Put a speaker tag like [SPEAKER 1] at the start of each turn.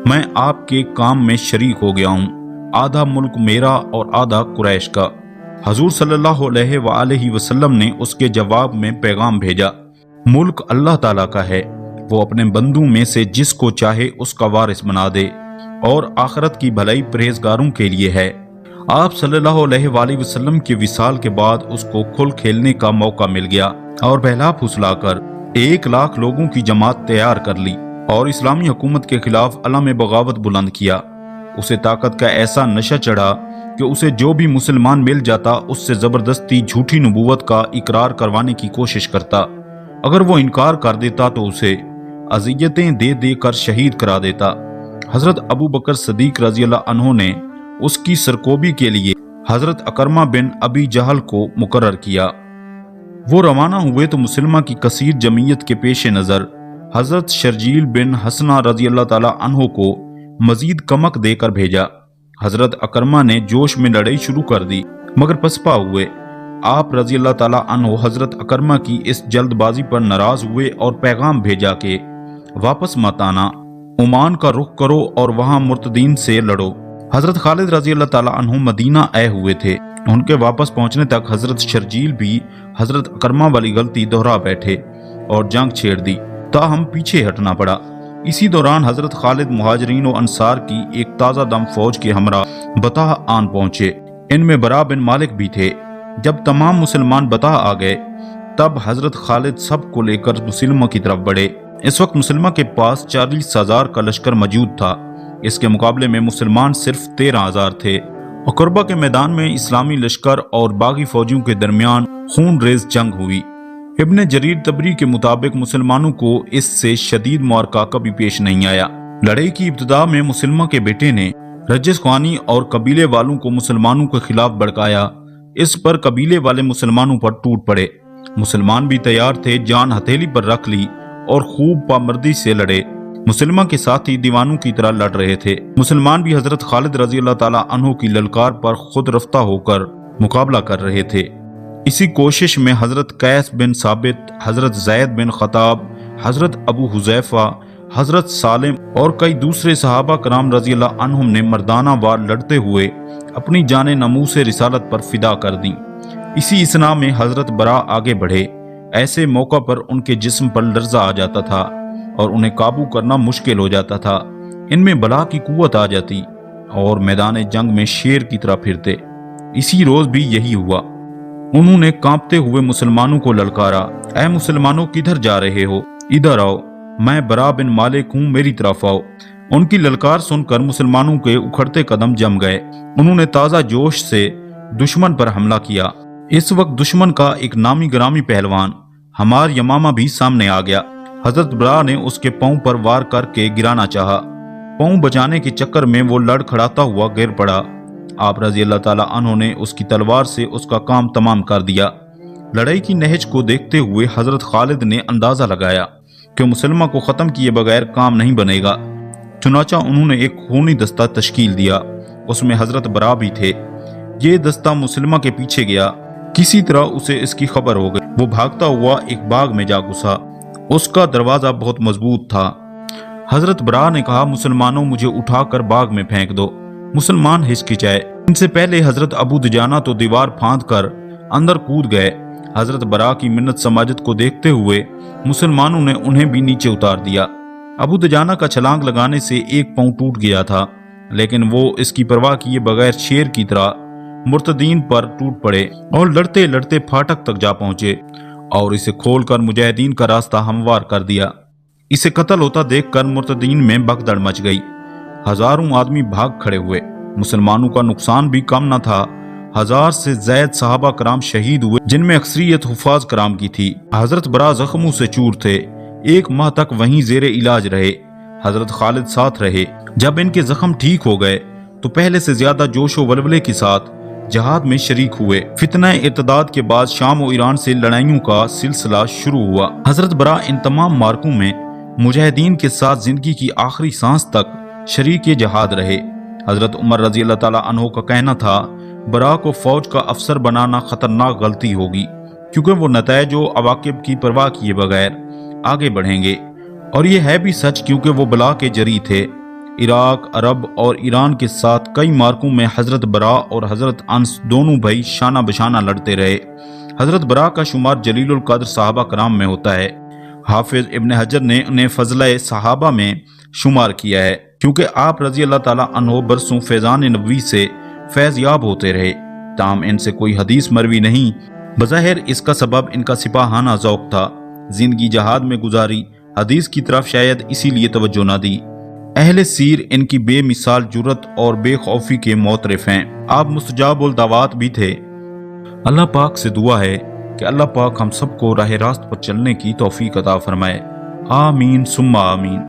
[SPEAKER 1] میں آپ کے کام میں شریک ہو گیا ہوں، آدھا ملک میرا اور آدھا قریش کا۔ حضور صلی اللہ علیہ وآلہ وسلم نے اس کے جواب میں پیغام بھیجا، ملک اللہ تعالیٰ کا ہے، وہ اپنے بندوں میں سے جس کو چاہے اس کا وارث بنا دے، اور آخرت کی بھلائی پرہیزگاروں کے لیے ہے۔ آپ صلی اللہ علیہ وآلہ وسلم کے وصال کے بعد اس کو کھل کھیلنے کا موقع مل گیا اور بہلا پھسلا کر 1,00,000 لوگوں کی جماعت تیار کر لی اور اسلامی حکومت کے خلاف علم بغاوت بلند کیا۔ اسے طاقت کا ایسا نشہ چڑھا کہ اسے جو بھی مسلمان مل جاتا اس سے زبردستی جھوٹی نبوت کا اقرار کروانے کی کوشش کرتا۔ اگر وہ انکار کر دیتا تو اسے اذیتیں دے دے کر شہید کرا دیتا۔ حضرت ابو بکر صدیق رضی اللہ عنہ نے اس کی سرکوبی کے لیے حضرت اکرمہ بن ابی جہل کو مقرر کیا۔ وہ روانہ ہوئے تو مسلمہ کی کثیر جمعیت کے پیش نظر حضرت شرجیل بن حسنہ رضی اللہ تعالیٰ عنہ کو مزید کمک دے کر بھیجا۔ حضرت اکرمہ نے جوش میں لڑائی شروع کر دی مگر پسپا ہوئے۔ آپ رضی اللہ تعالیٰ عنہ حضرت اکرمہ کی اس جلد بازی پر ناراض ہوئے اور پیغام بھیجا کہ واپس مت آنا، عمان کا رخ کرو اور وہاں مرتدین سے لڑو۔ حضرت خالد رضی اللہ تعالیٰ عنہ مدینہ آئے ہوئے تھے۔ ان کے واپس پہنچنے تک حضرت شرجیل بھی حضرت اکرمہ والی غلطی دہرا بیٹھے اور جنگ چھیڑ دی، تاہم پیچھے ہٹنا پڑا۔ اسی دوران حضرت خالد مہاجرین و انصار کی ایک تازہ دم فوج کے ہمراہ بطح آن پہنچے۔ ان میں برا بن مالک بھی تھے۔ جب تمام مسلمان بطح آ گئے تب حضرت خالد سب کو لے کر مسلمہ کی طرف بڑھے۔ اس وقت مسلمہ کے پاس 40,000 کا لشکر موجود تھا، اس کے مقابلے میں مسلمان صرف 13,000 تھے۔ عقربہ کے میدان میں اسلامی لشکر اور باغی فوجیوں کے درمیان خون ریز جنگ ہوئی۔ ابن جریر طبری کے مطابق مسلمانوں کو اس سے شدید معرکہ کبھی پیش نہیں آیا۔ لڑائی کی ابتدا میں مسلمہ کے بیٹے نے رجس خوانی اور قبیلے والوں کو مسلمانوں کے خلاف بھڑکایا۔ اس پر قبیلے والے مسلمانوں پر ٹوٹ پڑے۔ مسلمان بھی تیار تھے، جان ہتھیلی پر رکھ لی اور خوب پامردی سے لڑے۔ مسلمہ کے ساتھ ہی دیوانوں کی طرح لڑ رہے تھے۔ مسلمان بھی حضرت خالد رضی اللہ تعالیٰ عنہ کی للکار پر خود رفتہ ہو کر مقابلہ کر رہے تھے۔ اسی کوشش میں حضرت قیس بن ثابت، حضرت زید بن خطاب، حضرت ابو حذیفہ، حضرت سالم اور کئی دوسرے صحابہ کرام رضی اللہ عنہم نے مردانہ وار لڑتے ہوئے اپنی جان ناموس رسالت پر فدا کر دیں۔ اسی اسنا میں حضرت برا آگے بڑھے۔ ایسے موقع پر ان کے جسم پر لرزہ آ جاتا تھا اور انہیں قابو کرنا مشکل ہو جاتا تھا۔ ان میں بلا کی قوت آ جاتی اور میدان جنگ میں شیر کی طرح پھرتے۔ اسی روز بھی یہی ہوا۔ انہوں نے کانپتے ہوئے مسلمانوں کو للکارا، اے مسلمانوں کدھر جا رہے ہو؟ ادھر آؤ، میں برا بن مالک ہوں، میری طرف آؤ۔ ان کی للکار سن کر مسلمانوں کے اکھڑتے قدم جم گئے۔ انہوں نے تازہ جوش سے دشمن پر حملہ کیا۔ اس وقت دشمن کا ایک نامی گرامی پہلوان حمار یمامہ بھی سامنے آ گیا۔ حضرت برا نے اس کے پاؤں پر وار کر کے گرانا چاہا۔ پاؤں بچانے کے چکر میں وہ لڑ کھڑاتا ہوا گر پڑا۔ آپ رضی اللہ تعالیٰ عنہ نے اس کی تلوار سے اس کا کام تمام کر دیا۔ لڑائی کی نہج کو دیکھتے ہوئے حضرت خالد نے اندازہ لگایا کہ مسلمہ کو ختم کیے بغیر کام نہیں بنے گا۔ چنانچہ انہوں نے ایک خونی دستہ تشکیل دیا، اس میں حضرت برا بھی تھے۔ یہ دستہ مسلمہ کے پیچھے گیا، کسی طرح اسے اس کی خبر ہو گئی۔ وہ بھاگتا ہوا ایک باغ میں جا گھسا، اس کا دروازہ بہت مضبوط تھا۔ حضرت برا نے کہا، مسلمانوں مجھے اٹھا کر باغ میں پھینک دو۔ مسلمان ہچکچائے۔ ان سے پہلے حضرت ابو دجانہ تو دیوار پھاند کر اندر کود گئے۔ حضرت برا کی منت سماجت کو دیکھتے ہوئے مسلمانوں نے انہیں بھی نیچے اتار دیا۔ ابو دجانہ کا چھلانگ لگانے سے ایک پاؤں ٹوٹ گیا تھا، لیکن وہ اس کی پرواہ کیے بغیر شیر کی طرح مرتدین پر ٹوٹ پڑے اور لڑتے لڑتے پھاٹک تک جا پہنچے اور اسے کھول کر مجاہدین کا راستہ ہموار کر دیا۔ اسے قتل ہوتا دیکھ کر مرتدین میں بھگدڑ مچ گئی۔ ہزاروں آدمی بھاگ کھڑے ہوئے۔ مسلمانوں کا نقصان بھی کم نہ تھا۔ 1000 سے زائد صحابہ کرام شہید ہوئے، جن میں اکثریت حفاظ کرام کی تھی۔ حضرت برا زخموں سے چور تھے، 1 ماہ تک وہیں زیر علاج رہے۔ حضرت خالد ساتھ رہے۔ جب ان کے زخم ٹھیک ہو گئے تو پہلے سے زیادہ جوش و ولولے کے ساتھ جہاد میں شریک ہوئے۔ فتنہ ارتداد کے بعد شام و ایران سے لڑائیوں کا سلسلہ شروع ہوا۔ حضرت برا ان تمام مارکوں میں مجاہدین کے ساتھ زندگی کی آخری سانس تک شریک جہاد رہے۔ حضرت عمر رضی اللہ تعالیٰ عنہ کا کہنا تھا، برا کو فوج کا افسر بنانا خطرناک غلطی ہوگی، کیونکہ وہ نتائج و عواقب کی پرواہ کیے بغیر آگے بڑھیں گے، اور یہ ہے بھی سچ کیونکہ وہ بلا کے جری تھے۔ عراق، عرب اور ایران کے ساتھ کئی معرکوں میں حضرت برا اور حضرت انس دونوں بھائی شانہ بشانہ لڑتے رہے۔ حضرت برا کا شمار جلیل القدر صحابہ کرام میں ہوتا ہے۔ حافظ ابن حجر نے انہیں فضلہ صحابہ میں شمار کیا ہے، کیونکہ آپ رضی اللہ تعالیٰ عنہ برسوں فیضان نبوی سے فیض یاب ہوتے رہے، تاہم ان سے کوئی حدیث مروی نہیں۔ بظاہر اس کا سبب ان کا سپاہانہ ذوق تھا، زندگی جہاد میں گزاری، حدیث کی طرف شاید اسی لیے توجہ نہ دی۔ اہل سیر ان کی بے مثال جرت اور بے خوفی کے معترف ہیں۔ آپ مستجاب الدعوات بھی تھے۔ اللہ پاک سے دعا ہے کہ اللہ پاک ہم سب کو راہ راست پر چلنے کی توفیق عطا فرمائے۔ آمین ثم آمین۔